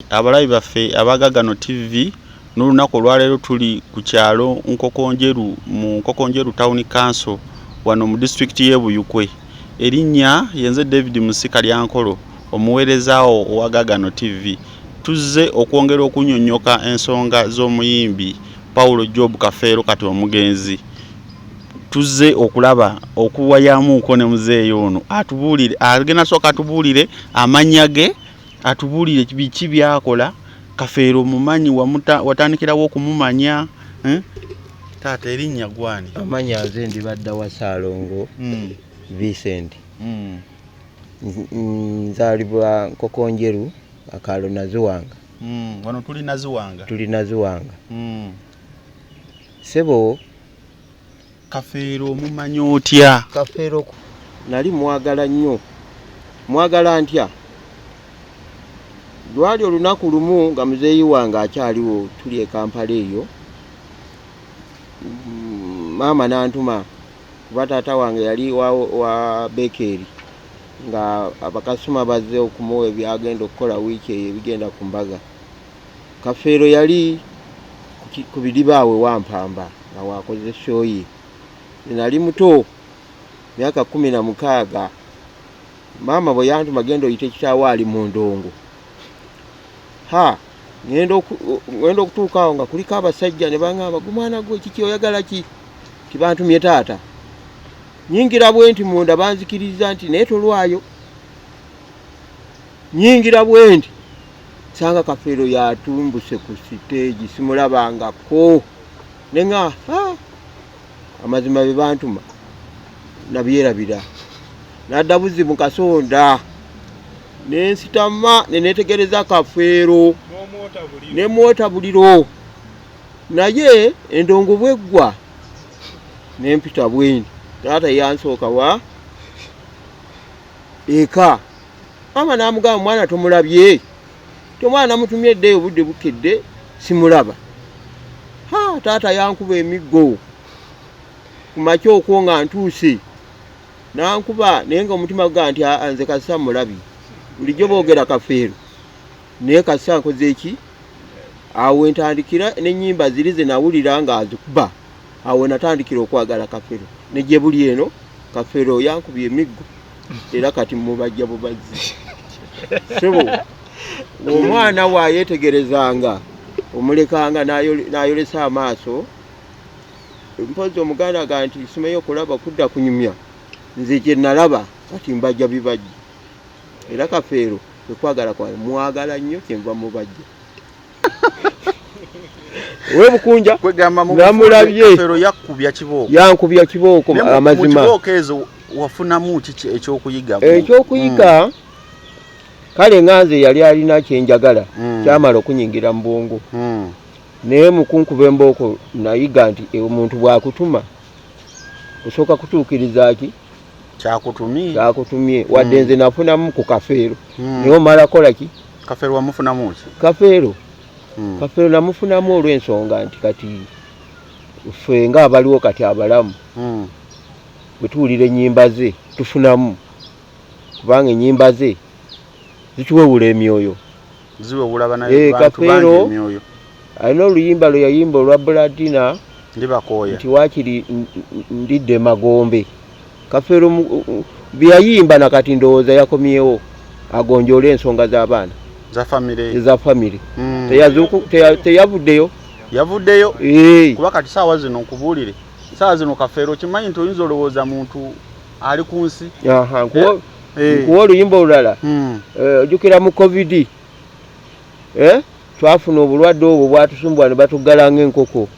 abalabi baffe abagagano TV n'olunaku olwaleero tuli ku kyalo Nkokonjeru mu Nkokonjeru Town Council wano mu district y'e Buyukwe. Erinnya yenze David Musika Lyankolo omuweerezaawo owa Gagano TV. Tuzze okwongera okunnyonnyoka ensonga z'omuyimbi Paulo Job Kafeero kati omugenzi. Tuzze okulaba okuwayamuuko ne muzeeyi ono atubuulire agenda sooka atubuulire amannya ge, atubuulire biki byakola. Kafeero mumanyi watandikirawo okumumanya taata erinnya gwani? Amanya nze ndibadda wa Saalongo Vincent. Nzaalibwa Nkokonjeru akaalo Naziwanga. Wano tuli Naziwanga. Tuli Naziwanga. Sebo Kafeero mumanyi otya? Kafeero nali mwagala nnyo. Mwagala ntya? Lwali olunaku lumu nga muzeeyi wange akyaliwo tuli e Kampala eyo. Maama n'antuma kuba taata wange yali wa Bekeri nga abakasuma bazze okumuwa ebyagenda okukola wiiki eyo ebigenda ku mbaga. Kafeero yali ku bidibaawe Wampamba nga wakoze shoyi. Nali muto myaka 16. Maama bwe yantuma genda oyite kitaawe ali mu ndongo. Ngenda okutuuka awo nga kuliko abasajja ne baŋŋamba gumwana gwe kiki oyagala ki? Tibantumye taata. Nyingira bwenti munda banzikiriza nti naye tolwayo. Nyingira bwenti sanga Kafeero yatumbuse ku siteegi simulabangako. Nenga amazima bye bantuma nabyerabira. Nadda buzi mu kasonda. Nensitama nenetegereza Kafeero ne mota buliro. Naye endongo bweggwa nempita bwendi. Taata yansooka wa eka. Mama n'amugamba mwana tomulabye? Tomwana mutumye dde obudde bukedde simulaba. Taata yankuba emiggo. Kumakya okwo nga ntuuse. Nankuba naye nga omutima gwa nti nze kasa mulabi. Bulijjo boogera Kafeero. Naye kasa nkoze eki? Awo ntandikira n'ennyimba ziri ze nawulira nga azikuba. Awo natandikira okwagala Kafeero. Ne gye buli eno Kafeero yankubye emiggo. Era kati mubajja bubazzi. Sebo omwana waayetegerezanga omulekanga n'ayolesa amaaso. Mpozi omuganda ga nti simeyo kulaba kudda kunyumya. Nze gye nalaba kati mbajja bibajja. Era Kafeero ekwagala kwa mwagala nnyo kyenva mubajja. We bukunja kwegamba mu namulabye Kafeero yakubya kibooko. Yankubya kibooko amazima. Mu kibooko ezo wafunamu kiki ekyokuyiga? Ekyokuyiga kale nganze yali alina kyenjagala kyamala okunyingira mu bwongo. Naye mukunkuba embooko nayiga nti omuntu bwakutuma osooka kutuukiriza ki kyakutumye wadde nze nafunamu ku Kafeero. Naye omala kola ki? Kafeero wamufunamu ki? Kafeero namufunamu olw'ensonga nti kati ffe nga abaliwo kati abalamu bwe tuwulira ennyimba ze tufunamu, kubanga ennyimba ze zituwewula emyoyo. Ziwewula banaye Kafeero emyoyo. Alina oluyimba lwe yayimba olwa Bladina ndibakooya nti waakiri ndidde magombe. Kafeero bye yayimba nakati ndowooza yakomyewo agonjoola ensonga z'abaana za famire. Teyavuddeyo. Yavuddeyo kuba kati saawa zino nkubuulire, saawa zino Kafeero kimanyi nti oyinza olowooza muntu ali ku nsi. Nkuwa oluyimba olulala ojjukira mu COVID twafuna obulwadde obwo bwatusumbwa ne batuggala ng'enkoko.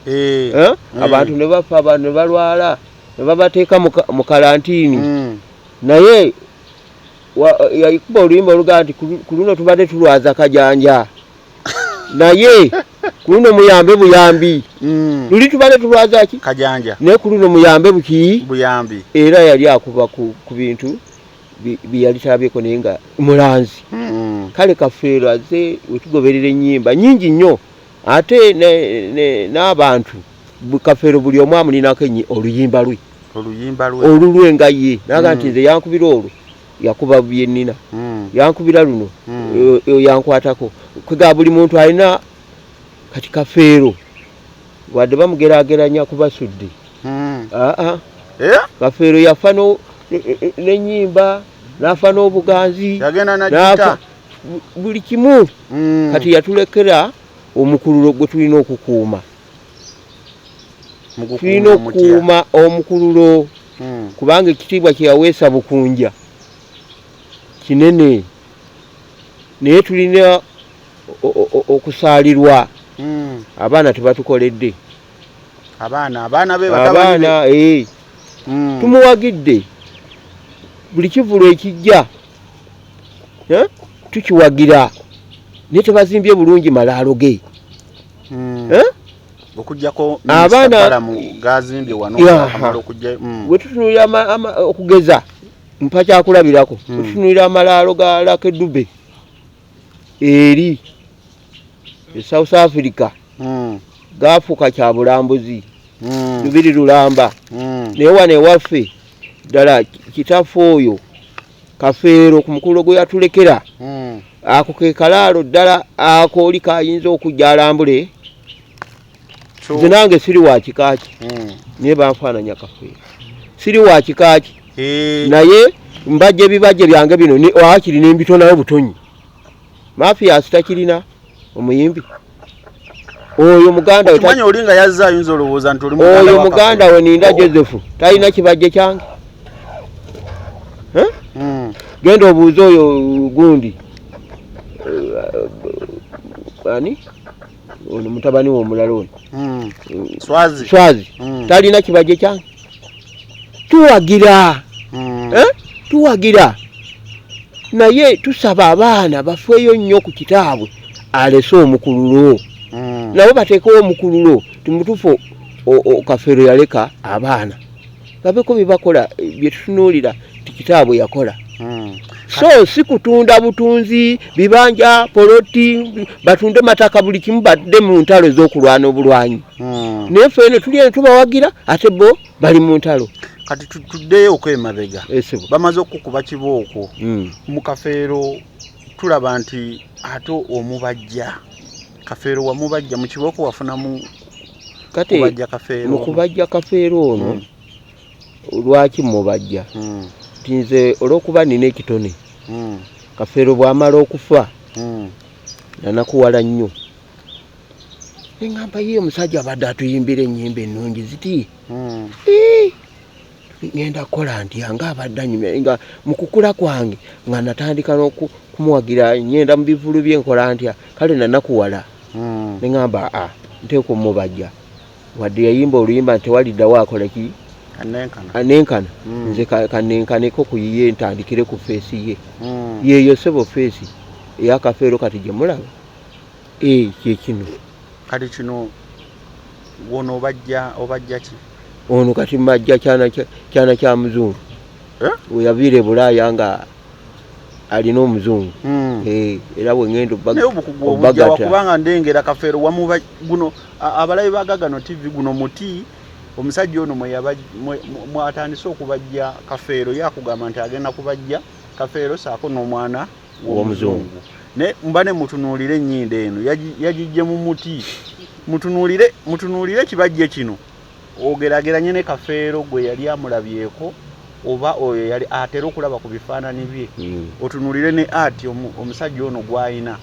Abantu ne bafa, abantu ne balwala ne babateeka mu kalantiini. Naye yayikuba oluyimba oluga nti ku luno tubadde tulwaza kajanja. Naye ku luno muyambe buyambi. Luli tubadde tulwaza ki? Kajanja. Naye ku luno muyambe buki? Buyambi. Era yali akuba ku bintu byali tabyeko naye nga mulanzi. Kale Kafeero azze wetugoberera ennyimba nnyingi nnyo. Ate n'abantu Kafeero buli omu amulinako oluyimba lwe. Olulwe nga ye. Naga nti nze yankubira olwo yakuba byennina. Yankubira luno yankwatako. kwega buli muntu alina kati Kafeero wadde bamugerageranya kubasudde Kafeero yafa n'ennyimba n'afa n'obuganzi n'afa buli kimu kati yatulekera omukululo gwe tulina okukuuma tulina okukuuma omukululo kubanga ekitiibwa kye yaweesa Bukunja kinene naye tulina okusaalirwa abaana tebatukoledde abaana tumuwagidde buli kivulo ekijja tukiwagira naye tebazimbye bulungi malaalo ge okujjako abaana gazimbye wano bwe tutunulira okugeza mpa kyakulabirako tutunulira amalaalo ga Lakedube eri South Africa gaafuuka kya bulambuzi lubiri lulamba naye wano ewaffe ddala kitaffe oyo Kafeero ku mukululo gwe yatulekera ako ke kalaalo ddala ako oli kayinza okujja alambule nze nange siri wa kikaaki naye banfaananya Kafeero siri wa kikaaki naye mbajja ebibajja byange bino wakiri nembitonayo butonyi Mafias takirina omuyimbi oyo muganda we olinga yazza ayinza olowooza nti oli oyo muganda we Ninda Joseph talina kibajje kyange genda obuuza oyo gundi ani ono mutabani we omulala ono Swazi talina kibajje kyange tuwagira naye tusaba abaana bafeeyo nnyo ku kitaabwe alese omukululo nabo bateekewo omukululo timutufu Kafeero yaleka abaana babeko byebakola byetutunuulira ti kitaabwe yakola so si kutunda butunzi bibanja poloti batunde mataka buli kimu badde mu ntalo ez'okulwana obulwanyi naye feene tulyene tubawagira ate bo bali mu ntalo kati tuddeyo okwemabega bamaze okukuba kibooko mu Kafeero tulaba nti ate omubajja Kafeero wamubajja mu kibooko wafunamu kubajja Kafeero mu kubajja Kafeero ono lwaki mubajja tinze olw'okuba nina ekitone Kafeero bw'amala okufa nanakuwala nnyo eŋŋamba ye omusajja abadde atuyimbira ennyimba ennungi ziti ngenda kukola ntya nga abadde anyumya nga mu kukula kwange nga natandika n'okumuwagira nyenda mu bivulu bye nkola ntya kale nanakuwala neŋŋamba nteeka omubajja wadde yayimba oluyimba nti tewaliddawo akola ki anenkana nze kanenkaneko ku yiye ntandikire ku feesi ye yeeyo sebo feesi eya Kafeero kati gye mulaba kyekino kati kino wono obajja ki ono kati mbajja kyana kya muzungu we yaviira e Bulaaya nga alina omuzungu era bwengenda obagata kubanga ndengera Kafeero guno abalabi bagagano TV guno muti omusajja ono mwatandise okubajja Kafeero yakugamba nti agenda kubajja Kafeero saako n'omwana w'omuzungu ne mbane mutunuulire ennyinda eno yagijje mu muti mutunuulire kibajje kino ogerageranye ne Kafeero gwe yali amulabyeko oba oyo yali atera okulaba ku bifaananyi bye otunuulire ne ati omusajja ono gw'ayina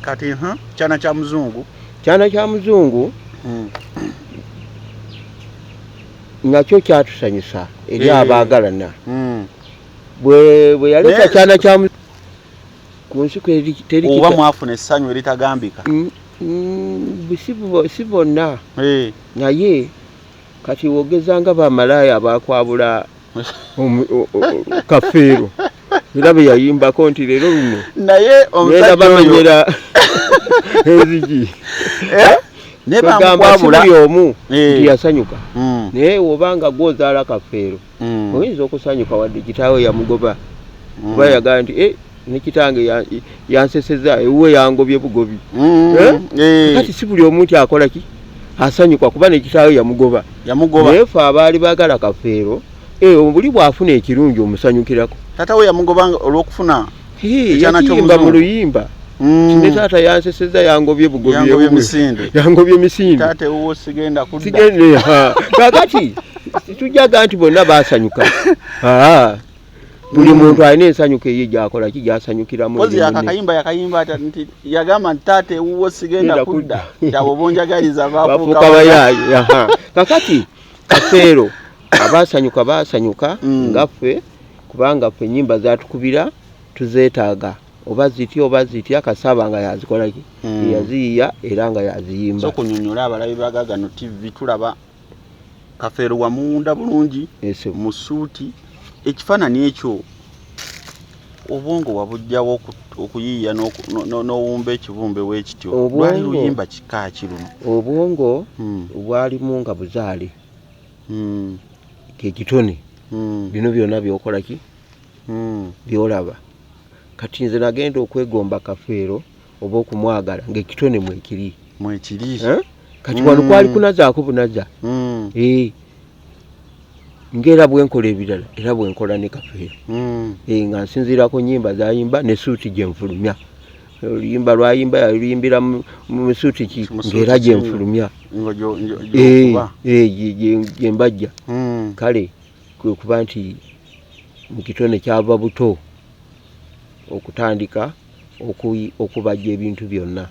kati kyana kya muzungu nakyo kyatusanyusa eri abaagalana bwe yaleka kyana kya ku nsi teri oba mwafuna essanyu eritagambika si bonna naye kati wogezanga bamalaaya abakwabula Kafeero era bwe yayimbako nti leero luno naye omusajja bamenyera enzigi buli omu nti yasanyuka naye wobanga gwozaala Kafeero oyinza okusanyuka wadde kitaawe yamugoba kuba yagala nti ne kitange yanseseza ewuwe yangobye bugobi kati si buli omu nti akola ki asanyuka kuba ne kitaawe yamugoba naye fe abaali baagala Kafeero buli bw'afuna ekirungi omusanyukirako tata we yamugobanga olw'okufuna yakiyimba mu luyimba ne taata yanseseza yangobye misinde taate uwo sigenda kudda kakati tujaga nti bonna basanyuka buli muntu alina ensanyuka eyo gyakola ki gyasanyukiramu kozi yakayimba nti yagamba nti taate uwo sigenda kudda abo bonjagaliza bafuuka bayayi kakati Kafeero basanyuka ngaffe kubanga ffe ennyimba zatukubira tuzeetaaga oba zitya Kasaba nga yazikola ki yaziyiya era nga yaziyimba so kunyonyola abalabi ba Gaagano TV tulaba Kafeero wamunda bulungi mu suuti ekifaananyi ekyo obwongo wabujjawo okuyiiya n'owumba ekibumbe w'ekityo lwali luyimba kika kiruno obwongo bwalimu nga buzaale kekitone bino byonna byokola ki byolaba kati nze nagenda okwegomba Kafeero oba okumwagala ng'ekitone mwekiri kati wano kwali kunazaako bunaza ngera bwenkola ebirala era bwenkola ne Kafeero nga nsinziirako nnyimba zayimba ne suuti gyenfulumya oluyimba lwayimba yaluyimbira mu suuti ki ng'era gyenfulumya gyembajja kale kwe kuba nti mu kitone kyava buto okutandika okubajja ebintu byonna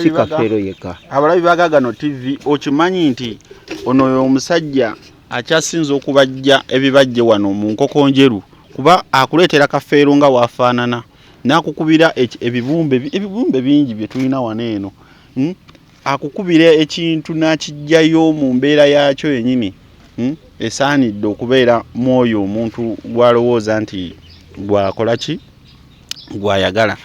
si Kafeero yekka. Abalabi ba Gaagano TV okimanyi nti ono omusajja akyasinza okubajja ebibajje wano mu Nkokonjeru kuba akuleetera Kafeero nga waafaanana n'akukubira ebibumbe bingi bye tulina wano eno akukubira ekintu n'akijjayo mu mbeera yakyo yennyini esaanidde okubeera mwoyo omuntu gw'alowooza nti gwakola ki gwayagala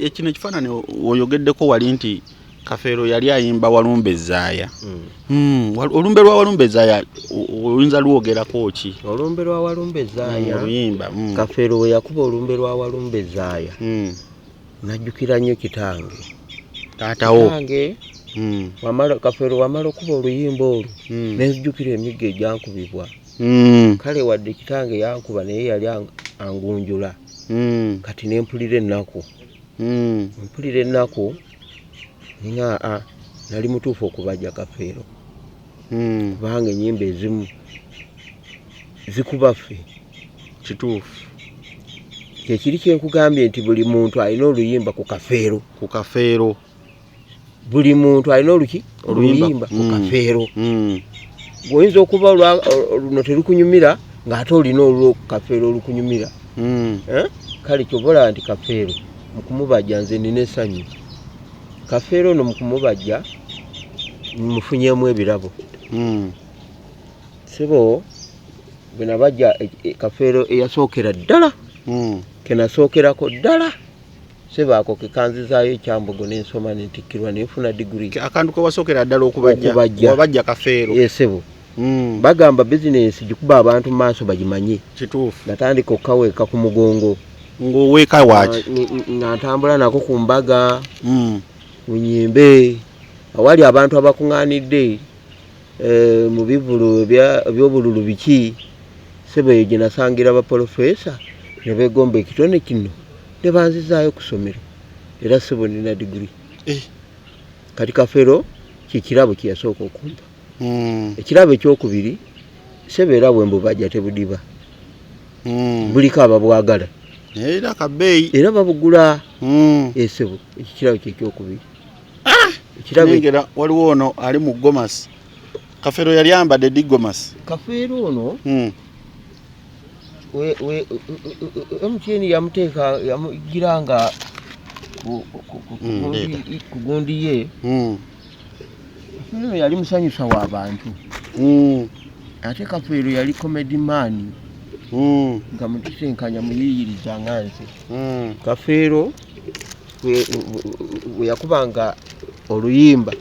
ekino ekifaananyi oyogeddeko wali nti Kafeero yali ayimba Walumbe Ezaaya olumbe lwa Walumbe Ezaaya oyinza lwogerako ki olumbe lwa Walumbe Ezaaya oluyimba Kafeero we yakuba olumbe lwa Walumbe Ezaaya najjukira nnyo kitange taatawo Kafeero wamala okuba oluyimba olwo nezijjukira emigga egyankubibwa kale wadde kitange yankuba naye yali angunjula kati nempulira ennaku nga nali mutuufu okubajja Kafeero kubanga ennyimba ezimu zikuba ffe kituufu kyekiri kyenkugambye nti buli muntu alina oluyimba ku Kafeero buli muntu alina oluyimba ku Kafeero gwoyinza okuba luno terukunyumira ng'ate olina olwo Kafeero olukunyumira kale kyobola nti Kafeero mukumubajja nze nina essanyu Kafeero ono mukumubajja mufunyemu ebirabo sebo bwe nabajja Kafeero eyasookera ddala kenasookerako ddala sebo ako kekanzizaayo ekyambogo n'ensoma n'entikkirwa n'enfuna diguri akantu kewasookera ddala okubajja Kafeero sebo bagamba bizinensi gikuba abantu mu maaso bagimanye kituufu natandika okkaweeka ku mugongo ng'oweeka waaki nga ntambula nako ku mbaga mu nnyimbe awali abantu abakuŋŋaanidde mu bivulu eby'obululu biki sebo eyo gye nasangira abaprofeesa ne beegomba ekitone kino ne banzizaayo ku ssomero era sebo nina diguri kati Kafeero kikirabo kye yasooka okumpa ekirabo ekyokubiri sebo era bwe mbubajja tebudiba buliko ababwagala era kabeeyi era babugula esebo ekirabo kyekyokubiri ekirabo waliwo ono ali mu Gomasi Kafeero yali ayambadde ddi Gomasi Kafeero ono MTN yamugira nga ku gundi ye Kafeero yali musanyusa w'abantu ate Kafeero yali comedy man nga mukitenkanya muyiyiriza nga nze Kafeero we yakubanga oluyimba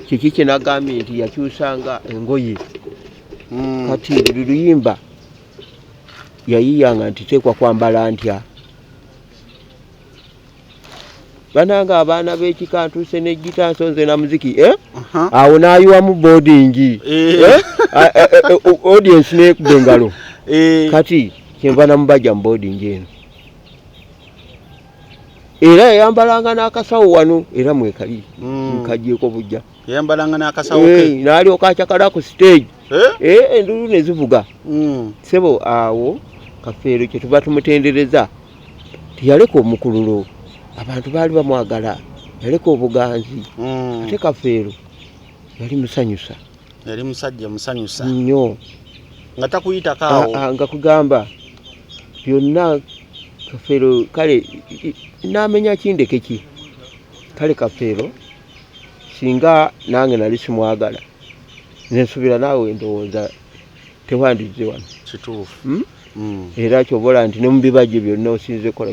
kiki kye nagambye nti yakyusanga engoye kati buli luyimba yayiyanga nti tekwa kwambala ntya bananga abaana b'ekika ntuuse n'ejjita nsonze na muziki awo n'ayiwamu boarding audience n'ekuba engalo kati kyenva namubajja mu boarding eno era yayambalanga n'akasawo wano era mwekali nkagyeko bujja yayambalanga n'akasawo ke n'alyoka akyakala ku stage endulu ne zivuga sebo awo Kafeero kye tuba tumutendereza tiyaleka omukululo abantu baali bamwagala yaleka obuganzi ate Kafeero yali musanyusa yali musajja musanyusa nnyo nga takuyitako awo nga kugamba byonna Kafeero kale n'amenya kindeke ki kale Kafeero singa nange nali simwagala nensubira naawe ndowooza tewandize wano kituufu era kyobola nti ne mu bibajje byonna osinze kola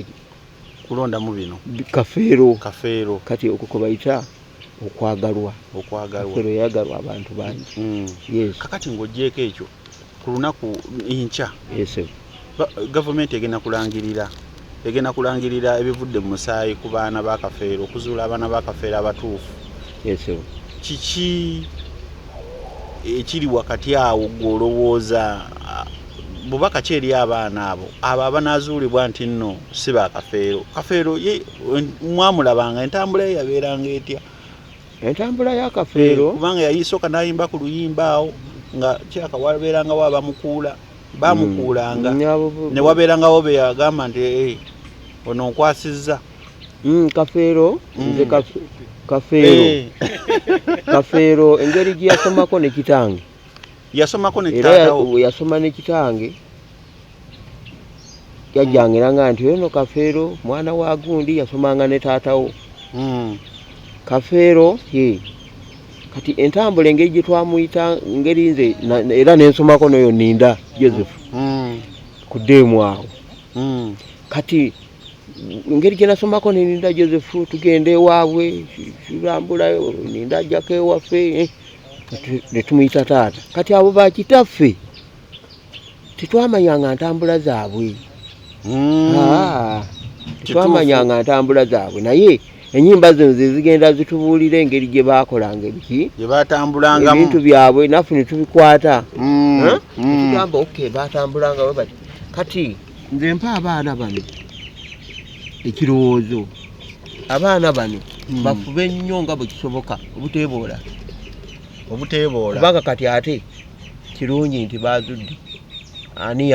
kulondamu bino Kafeero kati okwo kwe bayita okwagalwa Kafeero yayagalwa abantu bangi kakati ng'ogyeko ekyo ku lunaku enkya gavumenti egenda kulangirira ebivudde mu musaayi ku baana ba Kafeero okuzuula abaana ba Kafeero abatuufu kiki ekiri wakati awo gw'olowooza bubaka ki eri abaana abo abanaazuulibwa nti nno si ba Kafeero ye mwamulabanga entambula ye yabeeranga etya entambula ya Kafeero kubanga yayisooka n'ayimba ku luyimba awo nga kyaka wabeerangawo abamukuula bamukuulanga ne wabeerangawo be yagamba nti ono nkwasizza Kafeero nze Kafeero engeri gye yasomako ne kitange yasoma ne kitange yajjangiranga nti ono Kafeero mwana wa gundi yasomanga ne taatawo Kafeero kati entambula engeri gye twamuyita ngeri nze era nensomako n'oyo Ninda Joseph ku ddeemu awo kati engeri gye nasomako ne Ninda Joseph tugenda ewaabwe tulambulayo Ninda ajjako ewaffe ne tumuyita taata kati abo bakitaffe tetwamanyanga ntambula zaabwe tetwamanyanga ntambula zaabwe naye enyimba zino zigenda zitubuulira engeri gye baakolanga ebiki gye batambulangamu ebintu byabwe naffe ne tubikwata tugamba batambulangamu bati kati nze mpa abaana bano ekirowoozo abaana bano bafube ennyo nga bwe kisoboka obuteeboola kubanga kati ate kirungi nti bazudde ani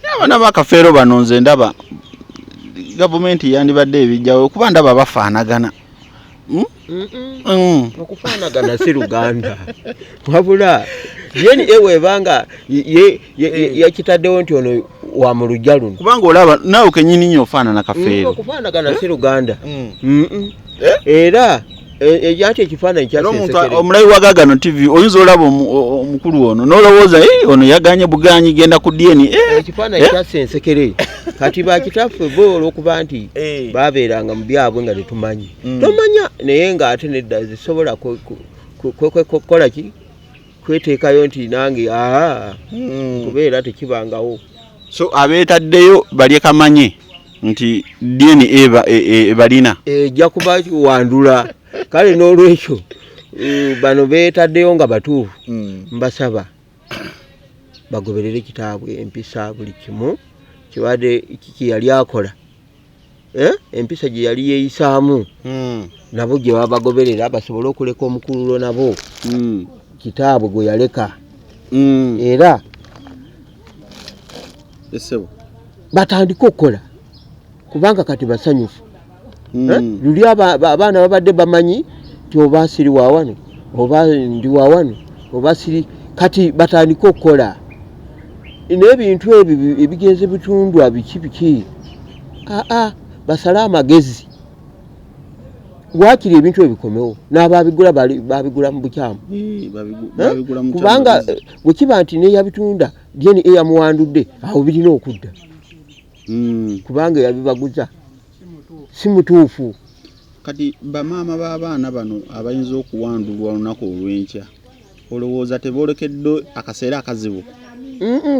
n'abaana ba Kafeero bano nze ndaba gavumenti yandibadde ebijjawo kuba ndaba bafaanagana okufaanagana si Luganda wabula yeni ewebanga yakitaddewo nti ono wa mu lujja luno kubanga olaba naawe kenyini nnyo ofaanana Kafeero okufaanagana si Luganda era ate ekifaananyi kyasensekere omulayi wa Gaagano TV oyinza olaba omukulu ono n'olowooza ono yaganye buganyi genda ku DNA ekifaananyi kyasensekere kati bakitaffe bo olw'okuba nti baabeeranga mu byabwe nga tetumanyi tomanya naye ng'ate nedda zisobola kukola ki kweteekayo nti nange kubeera tekibangawo so abeetaddeyo balye kamanye nti DNA balina ejja kuba wandula kale n'olwekyo bano beetaddeyo nga batuufu mbasaba bagoberere kitaabwe empisa buli kimu kibadde kiki yali akola empisa gye yali yeeyisaamu nabo gye babagoberera basobole okuleka omukululo nabo kitaabwe gwe yaleka era batandika okukola kubanga kati basanyufu luli abaana babadde bamanyi ti oba siri wa wano oba ndi wa wano oba siri kati batandika okukola n'ebintu ebyo ebigenze bitundwa biki basale amagezi wakiri ebintu ebikomewo n'ababigula babigula mu bukyamu kubanga bwekiba nti neyabitunda dyeni eyamuwandudde awo birina okudda kubanga yabibaguza si mutuufu kati bamaama b'abaana bano abayinza okuwandulwa olunaku olw'enkya olowooza teboolekedde akaseera akazibu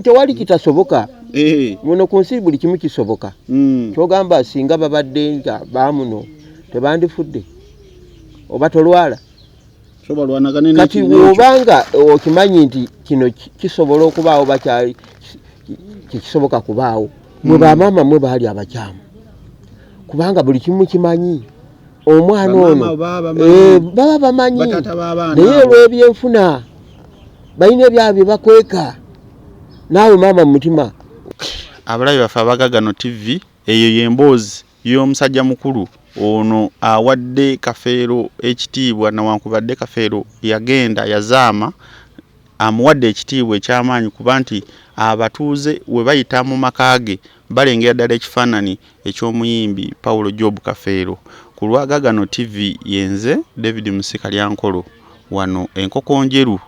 tewali kitasoboka muno ku nsi buli kimu kisoboka kyogamba singa babadde nga bamuno tebandifudde oba tolwala kati bw'obanga okimanyi nti kino kisobola okubaawo bakyali kisoboka kubaawo mwe bamaama mwe baali abakyamu kubanga buli kimu kimanyi omwana ono baba bamanyi naye olw'ebyenfuna balina ebyabwe bakweka naawe maama mutima. Abalabi baffe Abagagano TV, eyo y'emboozi y'omusajja mukulu ono awadde Kafeero ekitiibwa newankubadde Kafeero yagenda yazaama amuwadde ekitiibwa eky'amaanyi kuba nti abatuuze we bayita mu maka ge balengera ddala ekifaananyi eky'omuyimbi Paulo Job Kafeero. Ku lwa Gagano TV yenze David Musikalyankolo wano Enkoko Njeru.